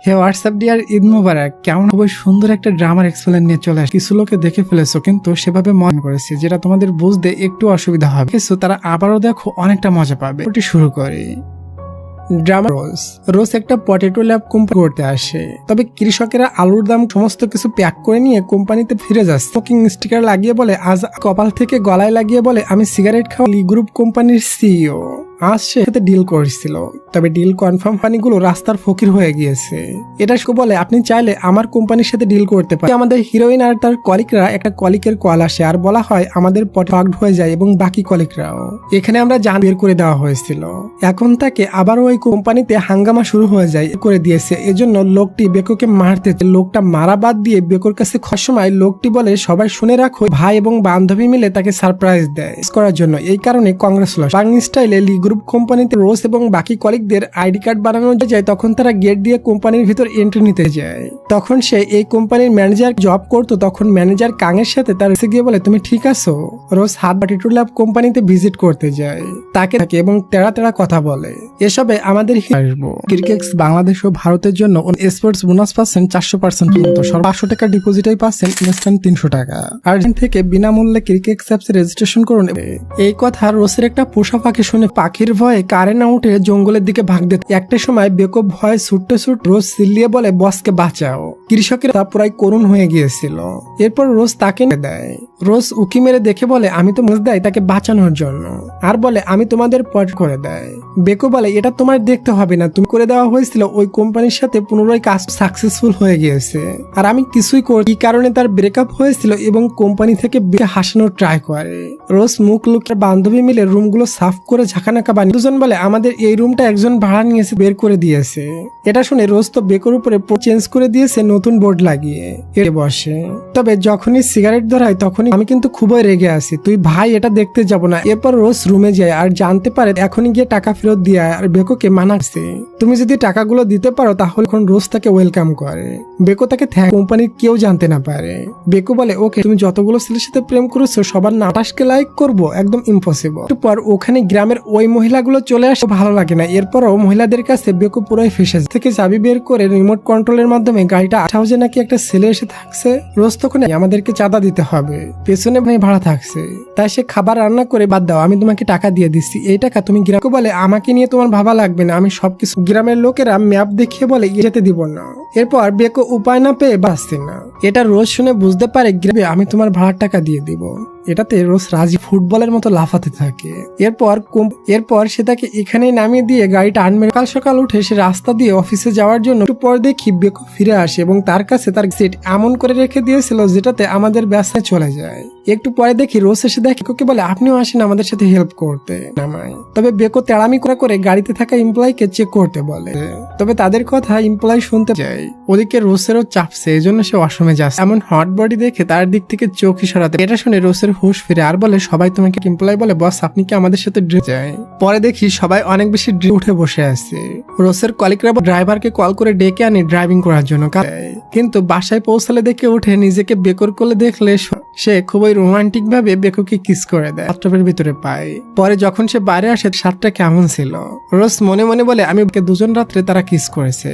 হে WhatsApp deer, Eid মুবারক। কেমন খুবই সুন্দর একটা ড্রামার এক্সপ্লেন নিয়ে চলে আসে। কিছু লোকে দেখে ফেলেছো কিন্তু সেভাবে মনে করেছে, যেটা তোমাদের বুঝতে একটু অসুবিধা হবে, কিছু তারা আবারও দেখো অনেকটা মজা পাবে। ওটি শুরু করি। ড্রামা রোজ একটা পটেটো ল্যাব কোম্পানি করতে আসে, তবে কৃষকেরা আলুর দাম সমস্ত কিছু প্যাক করে নিয়ে কোম্পানিতে ফিরে যাচ্ছে। স্মোকিং স্টিকার লাগিয়ে বলে, আজ কপাল থেকে গলায় লাগিয়ে বলে, আমি সিগারেট খাওয়া লি গ্রুপ কোম্পানির সিইও। আজ সে সাথে ডিল করেছিল, তবে ডিল কনফার্ম পানিগুলো রাস্তার ফকির হয়ে গিয়েছে। এটা বলে, আপনি চাইলে আমার কোম্পানির সাথে ডিল করতে পারেন। আমাদের হিরোইন আর তার কলিগরা একটা কলিকের কল আসে আর বলা হয় আমাদের পটফাকড হয়ে যায় এবং বাকি কলিগরাও। এখানে আমরা জান বের করে দেওয়া হয়েছিল। এখন তাকে আবারও ওই কোম্পানিতে হাঙ্গামা শুরু হয়ে যায় করে দিয়েছে। এজন্য লোকটি বেকোকে মারতে, লোকটা মারা বাদ দিয়ে বেকোর কাছে সময় লোকটি বলে, সবাই শুনে রাখো, ভাই এবং বান্ধবী মিলে তাকে সারপ্রাইজ দেয় করার জন্য। এই কারণে কংগ্রেচুলেশন। বাং স্টাইলে লি গ্রুপ কোম্পানিতে রোজ এবং বাকি কলিগদের আইডি কার্ড বানানো যায়। তখন তারা গেট দিয়ে কোম্পানির ভিতর এন্ট্রি নিতে যায়। তখন সে এই কোম্পানির ম্যানেজার জব করতো। তখন ম্যানেজার কাঙের সাথে তার গিয়ে বলে, তুমি ঠিক আছো? রোজ হাত পটেটো ল্যাব কোম্পানিতে ভিজিট করতে যায়, তাকে এবং তেড়া তেড়া কথা বলে। এসবে আমাদের ক্রিকেট বাংলাদেশ ও ভারতের জন্য স্পোর্টস বোনাস পাচ্ছেন 400% পর্যন্ত। 500 টাকা ডিপোজিটাই পাচ্ছেন ইনস্ট্যান্ট 300 টাকা। আর্জেন্ট থেকে বিনামূল্যে ক্রিকেট অ্যাপসে রেজিস্ট্রেশন করুন। এই কথা রোসের একটা পোষা পাখি শুনে পাখির ভয়ে কারে না উঠে জঙ্গলের দিকে ভাগতে। একটা সময় বেকো ভয়ে ছুটতে রোজ চিল্লিয়ে বলে, বসকে বাঁচাও। কৃষকের তা প্রায় করুণ হয়ে গিয়েছিল। এরপর রোজ তাকে দেয়। রোজ উকি মেরে দেখে বলে, আমি তো মুখ দেয় তাকে বাঁচানোর জন্য, আর বলে আমি তোমাদের পট করে দেয়। বেকো বলে, এটা তোমার দেখতে হবে না, তুমি করে দেওয়া হয়েছিল। ওই কোম্পানির সাথে পুনরায় কাজ সাকসেসফুল হয়ে গিয়েছে, আর আমি কিছুই করি। কি কারণে তার ব্রেকআপ হয়েছিল এবং কোম্পানি থেকে হাসানোর ট্রাই করে। রোজ মুখ লুকিয়ে বান্ধবী মিলে রুমগুলো সাফ করে ঝাঁকানাকা বানিয়ে। দুজন বলে, আমাদের এই রুমটা একজন ভাড়া নিয়েছে, বের করে দিয়েছে। এটা শুনে রোজ তো বেকোর উপরে চেঞ্জ করে দিয়েছে, নতুন বোর্ড লাগিয়ে বসে। তবে যখনই সিগারেট ধরায় তখনই আমি কিন্তু খুবই রেগে আছি, তুই ভাই এটা দেখতে যাব না। এরপর রোজ রুমে যায় আর জানতে পারে এখনই গিয়ে টাকা ফেরত দিয়ে আর বেকোকে মানাচ্ছে। তুমি যদি টাকাগুলো দিতে পারো তাহলে এখন রোজ তাকে ওয়েলকাম করে। বেকো তাকে কোম্পানির কেউ জানতে না পারে। বেকো বলে, ওকে, তুমি যতগুলো ছেলের সাথে প্রেম করেছো সবার না 28কে লাইক করবো, একদম ইম্পসিবল। পর ওখানে গ্রামের ওই মহিলাগুলো চলে আসে, ভালো লাগে না। এরপরও মহিলাদের কাছে বেকো পুরোই ফেসে থেকে চাবি বের করে রিমোট কন্ট্রোলের মাধ্যমে গাড়িটা হাউজে নাকি একটা ছেলে এসে থাকছে। রোজ তখন আমাদেরকে চাঁদা দিতে হবে, পেছনে ভাড়া থাকছে, তাই সে খাবার রান্না করে বাদ দাও, আমি তোমাকে টাকা দিয়ে দিচ্ছি, এই টাকা তুমি গ্রামকে বলে আমাকে নিয়ে তোমার ভাবা লাগবে না, আমি সবকিছু। গ্রামের লোকেরা ম্যাপ দেখিয়ে বলে যেতে দিব না। এরপর বেকো উপায় না পেয়ে বাঁচছে না। এটা রোজ শুনে বুঝতে পারে, গ্রামে আমি তোমার ভাড়ার টাকা দিয়ে দিব। এটাতে রোজ রাজি ফুটবলের মতো লাফাতে থাকে। এরপর সে তাকে এখানেই নামিয়ে দিয়ে গাড়িটা আনবে। কাল সকাল উঠে সে রাস্তা দিয়ে অফিসে যাওয়ার জন্য একটু পর দেখি বেকো ফিরে আসে এবং তার কাছে তার সিট এমন করে রেখে দিয়েছিল যেটাতে আমাদের ব্যবসায় চলে যায়। একটু পরে দেখি রোজ এসে দেখে বেকোকে বলে, আপনিও আসেন আমাদের সাথে হেল্প করতে। নামায়, তবে বেকো তেড়ামি করে গাড়িতে থাকা এমপ্লয়কে চেক করতে বলে, তবে তাদের কথা এমপ্লয় শুনতে যায়। ওদিকে রোসেরও চাপছে, এই জন্য সে ওয়াশরুমে যাচ্ছে। এমন হট বডি দেখে তার দিক থেকে চোখ ইশারাতে। এটা শুনে রোসের হুশ ফিরে আর বলে, সবাই তোমাকে এমপ্লয় বলে, বস আপনি কি আমাদের সাথে ড্রিপ যায়? পরে দেখি সবাই অনেক বেশি ড্রিপ উঠে বসে আছে। রোসের কলিগরা ড্রাইভারকে কল করে ডেকে আনি ড্রাইভিং করার জন্য, কিন্তু বাসায় পৌঁছালে দেখে উঠে নিজেকে বেকোর কোলে দেখলে সে খুবই রোমান্টিক ভাবে বেকোকে কিস করে দেয়, বাথটবের ভিতরে পায়। পরে যখন সে বাইরে আসে সাতটা কেমন ছিল, রোজ মনে মনে বলে, আমি দুজন রাত্রে তারা কিস করেছে।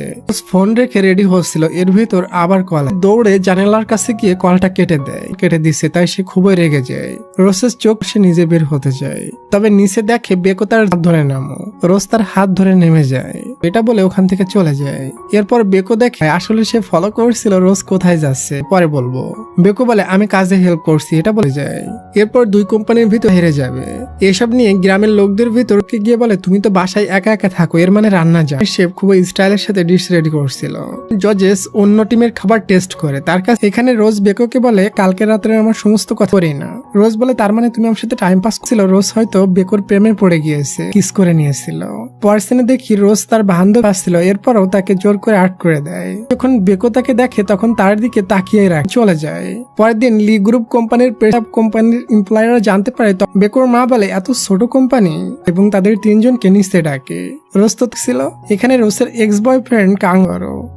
ফোন রেখে রেডি হচ্ছিল, এর ভিতর আবার কল। দৌড়ে জানালার কাছে গিয়ে কলটা কেটে দিচ্ছে, তাই সে খুবই রেগে যায়। রোসের চোখ সে নিজে বের হতে যায়, তবে নিচে দেখে বেকো তার হাত ধরে নামো। রোজ তার হাত ধরে নেমে যায়, এটা বলে ওখান থেকে চলে যায়। এরপর বেকো দেখে আসলে সে ফলো করছিল রোজ কোথায় যাচ্ছে, পরে বলবো। বেকো বলে, আমি কাজে হেল্প করছি, এটা বলে যায়। এরপর দুই কোম্পানির ভিতর হেরে যাবে। এসব নিয়ে গ্রামের লোকদের ভিতরকে গিয়ে বলে, তুমি তো বাসায় একা একা থাকো, এর মানে রান্না যায়। শেফ খুবই স্টাইলের সাথে ডিশ রেডি করছিল। জজেস অন্য টিমের খাবার টেস্ট করে তার কাছে। এখানে রোজ বেকোকে বলে, কালকে রাত্রে আমার সমস্ত কথা করি না। রোজ বলে, তার মানে তুমি আমার সাথে টাইম পাস করছিল। রোজ হয়তো বেকোর প্রেমে পড়ে গিয়েছে, কিস করে নিয়েছিল। পরদিনে দেখি রোজ তার বান্ধব আসছিল, এরপরও তাকে জোর করে আট করে দেয়। যখন বেকো তাকে দেখে তখন তার দিকে তাকিয়ে রাখে, চলে যায়। পরের দিন লি গ্রুপ কোম্পানির কোম্পানির এমপ্লয়াররা জানতে পারে, বেকোর মা বলে, এত ছোট কোম্পানি, এবং তাদের 3জনকে নিচে ডাকে। রোজ তো ছিল এখানে রোজের এক্স বয়ফ্রেন্ড কাং।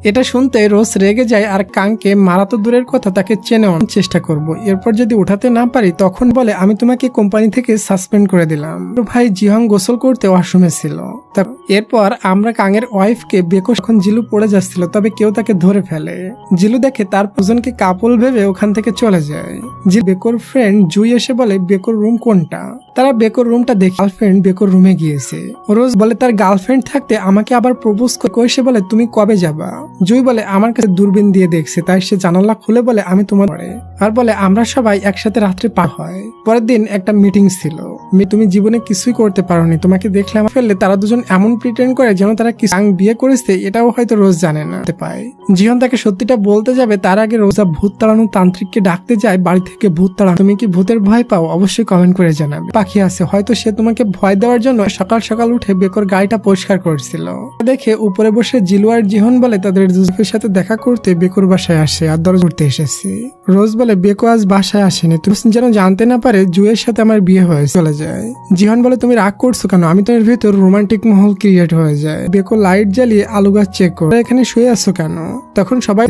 এটা শুনতে রোজ রেগে যায় আর কাংকে মারা তো দূরের কথা তাকে চেনে চেষ্টা করব। এরপর যদি উঠাতে না পারি তখন বলে আমি তোমাকে কোম্পানি থেকে সাসপেন্ড করে দিলাম। ভাই জিহং গোসল করতে ওয়াশরুমে ছিল। এরপর আমরা কাঙের ওয়াইফকে বেকো এখন জিলু পড়ে যাচ্ছিল, তবে কেউ তাকে ধরে ফেলে। জিলু দেখে তার দুজনকে কাপল ভেবে ওখান থেকে চলে যায়। যে বেকোর ফ্রেন্ড জুই এসে বলে বেকোর রুম কোনটা। তারা বেকোর রুমটা দেখে গার্লফ্রেন্ড বেকোর রুমে গিয়েছে। রোজ বলে তার গার্লফ্রেন্ড থাকতে আমাকে আবার প্রপোজ করে। সে বলে তুমি কবে যাবা। জুই বলে আমার কাছে দূরবীন দিয়ে দেখছে, তাই সে জানালা খুলে বলে আমি তোমার আর বলে আমরা সবাই একসাথে রাত্রে পার হয়। পরের দিন একটা মিটিং ছিল। তুমি জীবনে কিছুই করতে পারোনি, তোমাকে দেখলে আমার ফেললে। তারা দুজন এমন প্রিটেন্ড করে যেন তারা বিয়ে করেছে, এটাও হয়তো রোজ জানে না পায়। জিহন তাকে সত্যিটা বলতে যাবে তার আগে রোজা ভূত তাড়ানো তান্ত্রিককে ডাকতে যায় বাড়ি থেকে ভূত তাড়ানো। তুমি কি ভূতের ভয় পাও? অবশ্যই কমেন্ট করে জানাবে। পাখি আছে, হয়তো সে তোমাকে ভয় দেওয়ার জন্য সকাল সকাল উঠে বেকোর গাড়িটা পরিষ্কার করছিল। দেখে উপরে বসে জিলু আর জিহন বলে তাদের দুজনের সাথে দেখা করতে বেকোর বাসায় আসে আর দরজা করতে এসেছে। রোজ বলে বেকো আজ বাসায় আসেনি, তুমি যেন জানতে না পারে জুয়ের সাথে আমার বিয়ে হয়ে চলে যায়। জিহন বলে তুমি রাগ করছো কেন? আমি তোমার ভিতর রোমান্টিক মহল ক্রিয়েট হয়ে যায়। বেকো লাইট জ্বালিয়ে আলু গাছ চেক করে এখানে শুয়ে আছো কেন? তখন সবাই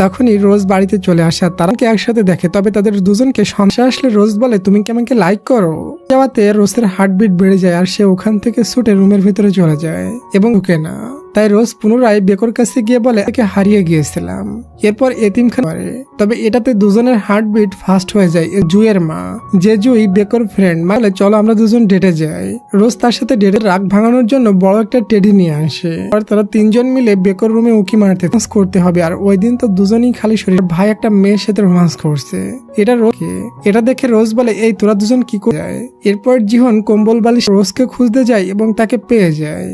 তখনই রোজ বাড়িতে চলে আসে আর তারাকে একসাথে দেখে, তবে তাদের দুজনকে সংশয় আসলে রোজ বলে তুমি কি আমাকে লাইক করো? যাওয়াতে রোজের হার্টবিট বেড়ে যায় আর সে ওখান থেকে ছুটে রুমের ভিতরে চলে যায় এবং ঢুকে না। তাই রোজ পুনরায় বেকোর কাছে গিয়ে বলে একে হারিয়ে গিয়েছিলাম। এরপর এতিমখানা করে, তবে এটাতে দুজনের হার্টবিট ফাস্ট হয়ে যায়। জুইয়ের মা, যে জুই বেকোর ফ্রেন্ড, বলে চলো আমরা দুজন ডেটে যাই। রোজ তার সাথে ডেটের রাগ ভাঙানোর জন্য বড় একটা টেডি নিয়ে আসে। আর তারা তিনজন মিলে বেকোর রুমে উকি মারতে করতে হবে। আর ওই দিন তো দুজনই খালি শরীর। ভাই একটা মেয়ের সাথে রোমান্স করছে। এটা দেখে রোজ বলে এই তোরা দুজন কি করে যায়। এরপর জিহন কম্বল বালিশ রোজকে খুঁজতে যায় এবং তাকে পেয়ে যায়।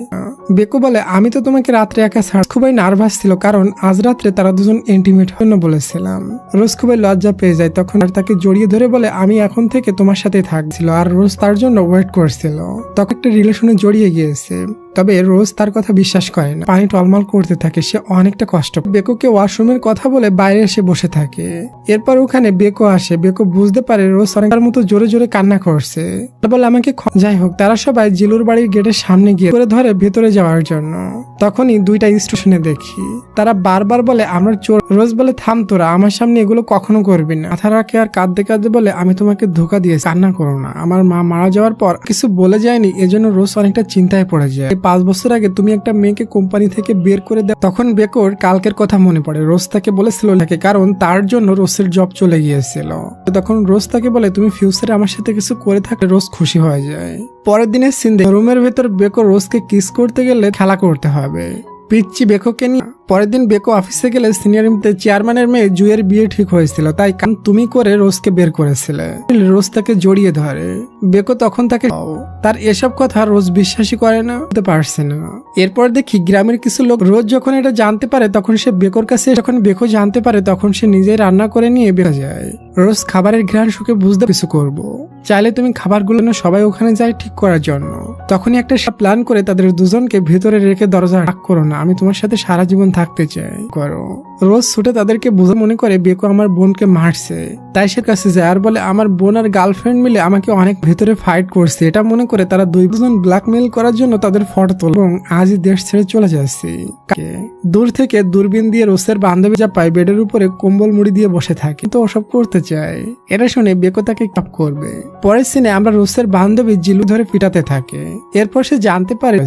বেকো বলে আমি তো তোমাকে রাত্রে একা ছাড়। খুবই নার্ভাস ছিল কারণ আজ রাত্রে তারা দুজন ইন্টিমেট হয়ে বলেছিলাম। রোজ খুবই লজ্জা পেয়ে যায়। তখন তাকে জড়িয়ে ধরে বলে আমি এখন থেকে তোমার সাথে থাকছিল। আর রোজ তার জন্য ওয়েট করছিল। তখন একটা রিলেশনে জড়িয়ে গিয়েছে। তবে রোজ তার কথা বিশ্বাস করে না। পানি টলমল করতে থাকে, সে অনেকটা কষ্ট। বেকোকে ওয়াশরুমের কথা বলে বাইরে এসে বসে থাকে। এরপর ওখানে বেকো আসে। বেকো বুঝতে পারে রোজ অনেকটার মতো জোরে জোরে কান্না করছে। বলে আমাকে যাই হোক, তারা সবাই জিলুর বাড়ির গেটের সামনে গিয়ে করে ধরে ভেতরে যাওয়ার জন্য। তখনই দুইটা স্টেশনে দেখি তারা বারবার বলে আমরা চোর। রোজ বলে থাম তোরা, আমার সামনে এগুলো কখনো করবি না। মাথা রাখে আর কাঁদতে কাঁদতে বলে আমি তোমাকে ধোকা দিয়েছি, কান্না করো না। আমার মা মারা যাওয়ার পর কিছু বলে যায়নি, এজন্য রোজ অনেকটা চিন্তায় পড়ে যায়। 5 বছর আগে তুমি একটা মেয়েকে কোম্পানি থেকে বের করে দাও। তখন বেকোর কালকের কথা মনে পড়ে। রোজ তাকে বলেছিল নাকি, কারণ তার জন্য রোজের জব চলে গিয়েছিল। তখন রোজ তাকে বলে তুমি ফিউচারে আমার সাথে কিছু করে থাকলে রোজ খুশি হয়ে যায়। পরের দিনের সিন রুমের ভেতর বেকো রোজকে কিস করতে গেলে খেলা করতে হবে। পিচ্ছি বেকোকে নিয়ে। পরের দিন বেকো অফিসে গেলে সিনিয়র চেয়ারম্যানের মেয়ে জুয়ের বিয়ে ঠিক হয়েছিল, তাই কারণ তুমি করে রোজকে বের করেছিলে। রোজ তাকে জড়িয়ে ধরে। বেকো তখন তাকে তার এসব কথা রোজ বিশ্বাসই করে না, বুঝতে পারছে না। এরপর দেখি গ্রামের কিছু লোক রোজ যখন এটা জানতে পারে তখন সে বেকোর কাছে, যখন বেকো জানতে পারে তখন সে নিজেই রান্না করে নিয়ে বের যায়। রোজ খাবারের ঘ্রাণ শুকে বুঝতে কিছু করবো চাইলে তুমি খাবারগুলো সবাই ওখানে যায় ঠিক করার জন্য। তখনই একটা প্ল্যান করে তাদের দুজনকে ভেতরে রেখে দরজা রাখ করো না, আমি তোমার সাথে সারা জীবন থাকতে চাই করো। রোজ ছুটে তাদেরকে বোঝা মনে করে বেকো আমার বোনকে মারছে, তাই সে কাছে যায় আর বলে আমার বোন আর গার্লফ্রেন্ড মিলে আমাকে অনেক ভেতরে ফাইট করছে। এটা মনে করে তারা দুজন ব্ল্যাকমেইল করার জন্য তাদের ফটো তোলে এবং আজই দেশ ছেড়ে চলে যাচ্ছে। দূর থেকে দূরবীন দিয়ে রোজের বান্ধবী যা পায় বেডের উপরে কম্বল মুড়ি দিয়ে বসে থাকে, তো ওসব করতে চায়। এটা শুনে বেকো তাকে কাপ করবে। পরের সিনে আমরা রোজের বান্ধবী জিলু ধরে পিটাতে থাকে। এরপর সে জানতে পারে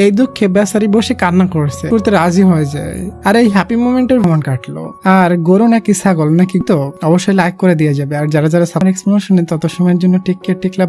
এই দুঃখে বেচারি বসে কান্না করছে, করতে রাজি হয়ে যায়। আর এই হ্যাপি মোমেন্টের ভ্রমণ কাটলো। আর গরু নাকি ছাগল নাকি, তো অবশ্যই লাইক করে দিয়ে যাবে। আর যারা যারা সাবস্ক্রাইব শুনে তত সময়ের জন্য টেক কেয়ার, টেক লাভ।